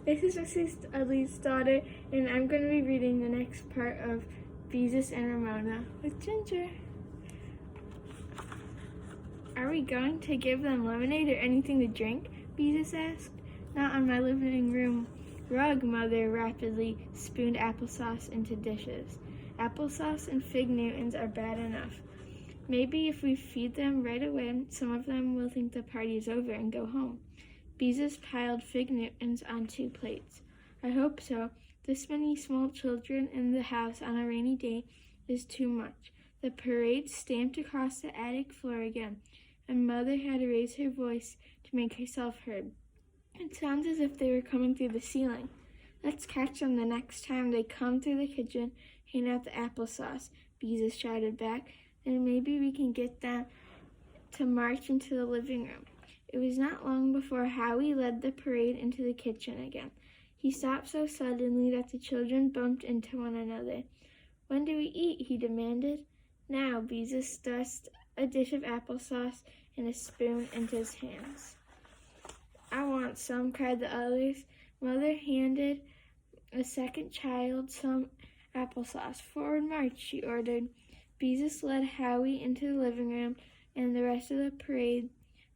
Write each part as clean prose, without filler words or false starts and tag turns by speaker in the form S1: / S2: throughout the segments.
S1: This is Mrs. Dudley's daughter, and I'm going to be reading the next part of Beezus and Ramona with Ginger. Are we going to give them lemonade or anything to drink? Beezus asked. Not on my living room rug, Mother rapidly spooned applesauce into dishes. Applesauce and fig Newtons are bad enough. Maybe if we feed them right away, some of them will think the party is over and go home. Beezus piled fig Newtons on 2 plates. I hope so. This many small children in the house on a rainy day is too much. The parade stamped across the attic floor again, and Mother had to raise her voice to make herself heard. It sounds as if they were coming through the ceiling. Let's catch them the next time they come through the kitchen, hand out the applesauce, Beezus shouted back. Then maybe we can get them to march into the living room. It was not long before Howie led the parade into the kitchen again. He stopped so suddenly that the children bumped into one another. When do we eat? He demanded. Now, Beezus thrust a dish of applesauce and a spoon into his hands. I want some, cried the others. Mother handed a second child some applesauce. Forward march, she ordered. Beezus led Howie into the living room, and the rest of the parade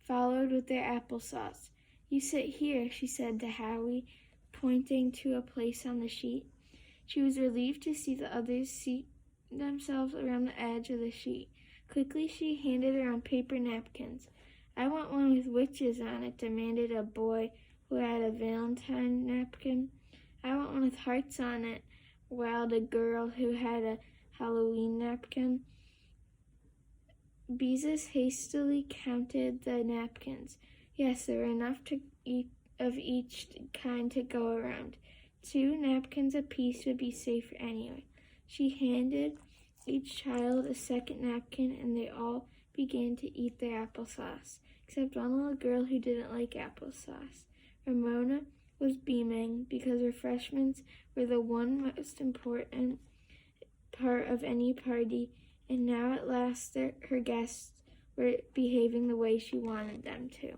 S1: followed with their applesauce. You sit here, she said to Howie, pointing to a place on the sheet. She was relieved to see the others seat themselves around the edge of the sheet. Quickly she handed around paper napkins. I want one with witches on it, demanded a boy who had a Valentine napkin. I want one with hearts on it, wailed a girl who had a Halloween napkin. Beezus hastily counted the napkins. Yes, there were enough to eat of each kind to go around. 2 napkins apiece would be safer anyway. She handed each child a second napkin, and they all began to eat their applesauce, except one little girl who didn't like applesauce. Ramona was beaming because refreshments were the one most important part of any party, and now at last her guests were behaving the way she wanted them to.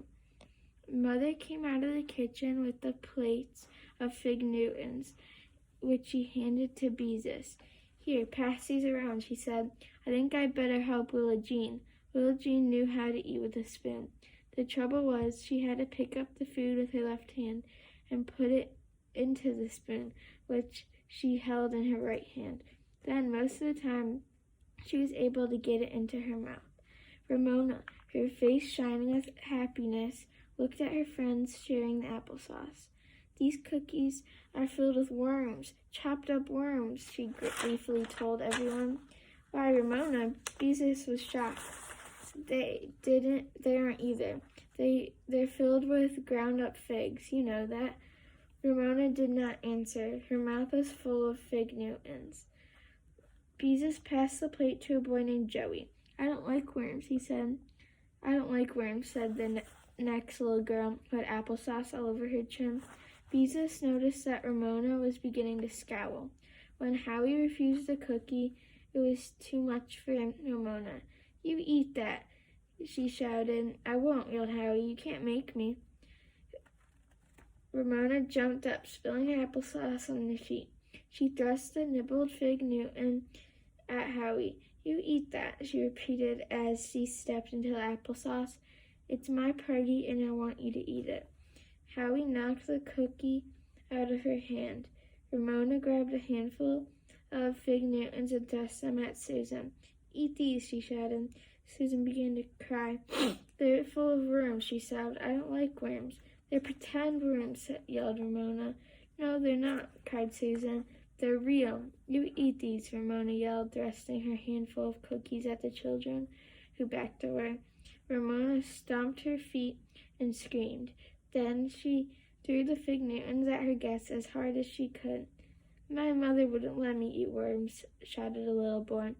S1: Mother came out of the kitchen with the plates of fig Newtons, which she handed to Beezus. Here, pass these around, she said. I think I'd better help Willa Jean. Willa Jean knew how to eat with a spoon. The trouble was she had to pick up the food with her left hand and put it into the spoon, which she held in her right hand. Then, most of the time, she was able to get it into her mouth. Ramona, her face shining with happiness, looked at her friends sharing the applesauce. These cookies are filled with worms, chopped up worms, she gleefully told everyone. Why, Ramona, Beezus was shocked. They aren't either. They're filled with ground up figs, you know that. Ramona did not answer. Her mouth was full of fig Newtons. Beezus passed the plate to a boy named Joey. I don't like worms, he said. I don't like worms, said the next little girl who had applesauce all over her chin. Beezus noticed that Ramona was beginning to scowl. When Howie refused the cookie, it was too much for Ramona. You eat that, she shouted. I won't, yelled Howie. You can't make me. Ramona jumped up, spilling her applesauce on the sheet. She thrust the nibbled fig Newton at Howie. You eat that, she repeated as she stepped into the applesauce. It's my party, and I want you to eat it. Howie knocked the cookie out of her hand. Ramona grabbed a handful of fig Newtons and thrust them at Susan. Eat these, she shouted. Susan began to cry. They're full of worms, she sobbed. I don't like worms. They're pretend worms, yelled Ramona. No, they're not, cried Susan. They're real. You eat these, Ramona yelled, thrusting her handful of cookies at the children, who backed away. Ramona stomped her feet and screamed. Then she threw the fig Newtons at her guests as hard as she could. My mother wouldn't let me eat worms, shouted a little boy.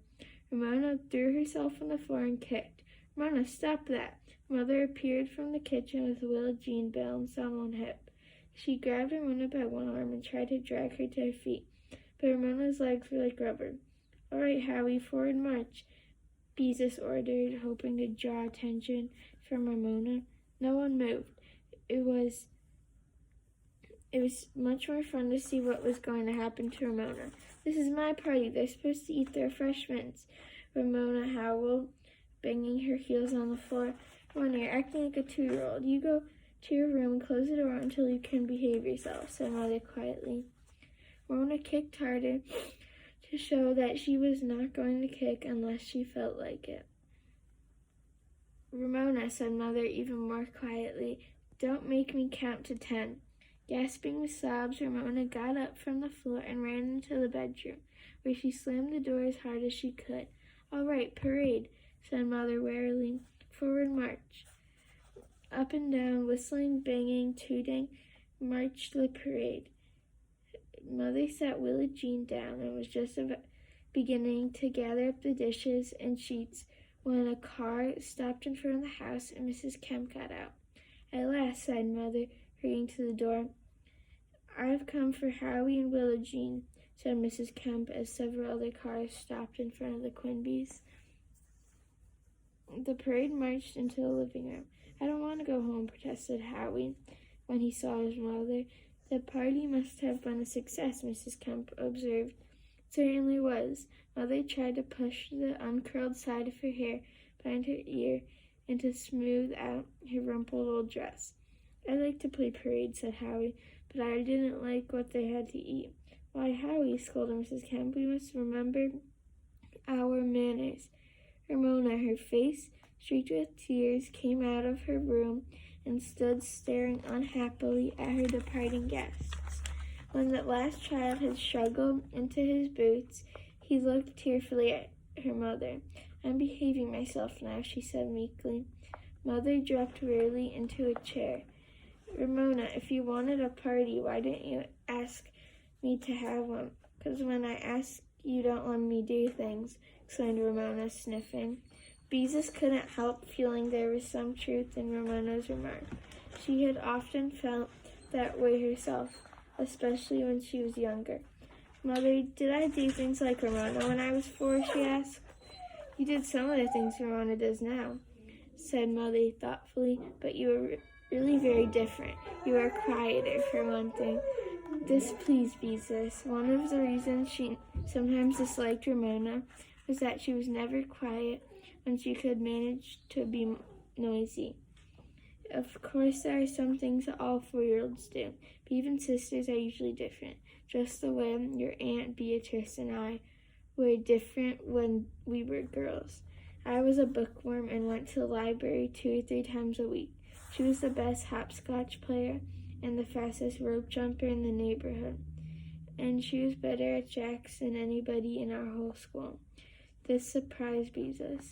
S1: Ramona threw herself on the floor and kicked. Ramona, stop that. Mother appeared from the kitchen with Willa Jean balanced on one hip. She grabbed Ramona by one arm and tried to drag her to her feet, but Ramona's legs were like rubber. All right, Howie, forward march, Beezus ordered, hoping to draw attention from Ramona. No one moved. It It was much more fun to see what was going to happen to Ramona. "This is my party. They're supposed to eat their refreshments," Ramona howled, banging her heels on the floor. "Ramona, you're acting like a 2-year-old. You go to your room and close the door until you can behave yourself," said Mother quietly. Ramona kicked harder to show that she was not going to kick unless she felt like it. "Ramona," said Mother even more quietly, "don't make me count to 10. Gasping with sobs, Ramona got up from the floor and ran into the bedroom, where she slammed the door as hard as she could. "All right, parade," said Mother wearily. "Forward march." Up and down, whistling, banging, tooting, marched the parade. Mother sat Willie Jean down and was just beginning to gather up the dishes and sheets when a car stopped in front of the house and Mrs. Kemp got out. "At last," sighed Mother, hurrying to the door. "I've come for Howie and Willie Jean," said Mrs. Kemp as several other cars stopped in front of the Quinbys. The parade marched into the living room. "I don't want to go home," protested Howie when he saw his mother. "The party must have been a success," Mrs. Kemp observed. "It certainly was." Mother tried to push the uncurled side of her hair behind her ear and to smooth out her rumpled old dress. "I like to play parade," said Howie, "but I didn't like what they had to eat." "Why, Howie," scolded Mrs. Kemp, "we must remember our manners." Ramona, her face streaked with tears, came out of her room and stood staring unhappily at her departing guests. When the last child had struggled into his boots, he looked tearfully at her mother. "I'm behaving myself now," she said meekly. Mother dropped wearily into a chair. "Ramona, if you wanted a party, why didn't you ask me to have one?" "'Cause when I ask, you don't let me do things," exclaimed Ramona, sniffing. Beezus couldn't help feeling there was some truth in Ramona's remark. She had often felt that way herself, especially when she was younger. "Mother, did I do things like Ramona when I was 4?" she asked. "You did some of the things Ramona does now," said Mother thoughtfully, "but you were really very different. You were quieter, for one thing." This pleased Beezus. One of the reasons she sometimes disliked Ramona was that she was never quiet when she could manage to be noisy. Of course, there are some things that all 4-year-olds do, but even sisters are usually different, just the way your Aunt Beatrice and I were different when we were girls. I was a bookworm and went to the library 2 or 3 times a week. She was the best hopscotch player and the fastest rope jumper in the neighborhood, and she was better at jacks than anybody in our whole school. This surprised Beezus.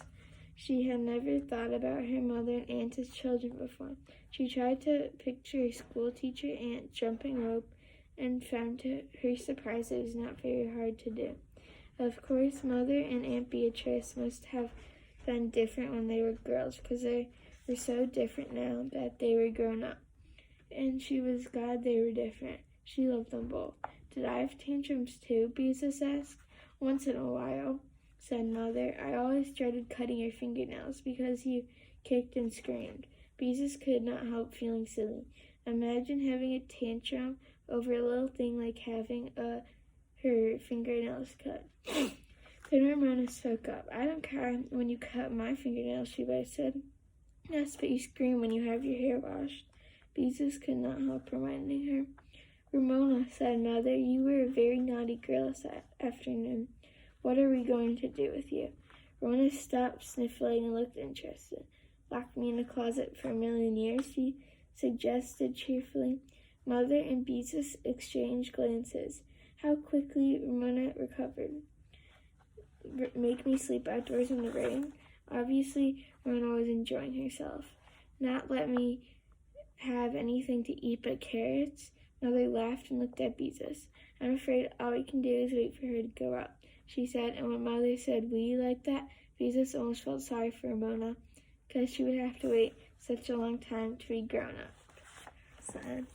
S1: She had never thought about her mother and aunt as children before. She tried to picture a school teacher aunt jumping rope and found to her surprise it was not very hard to do. Of course, Mother and Aunt Beatrice must have been different when they were girls, because they were so different now that they were grown up. And she was glad they were different. She loved them both. "Did I have tantrums too?" Beezus asked. "Once in a while," said Mother. "I always dreaded cutting your fingernails because you kicked and screamed." Beezus could not help feeling silly. Imagine having a tantrum over a little thing like having her fingernails cut. Then Ramona spoke up. "I don't cry when you cut my fingernails," she said. "Yes, but you scream when you have your hair washed." Beezus could not help reminding her. "Ramona," said Mother, "you were a very naughty girl this afternoon. What are we going to do with you?" Ramona stopped sniffling and looked interested. "Lock me in a closet for a million years," she suggested cheerfully. Mother and Beezus exchanged glances. How quickly Ramona recovered. "Make me sleep outdoors in the rain?" Obviously, Ramona was enjoying herself. "Not let me have anything to eat but carrots?" Mother laughed and looked at Beezus. "I'm afraid all we can do is wait for her to grow up," she said, and when Mother said "we" like that, Beezus almost felt sorry for Ramona, because she would have to wait such a long time to be grown up. Sad.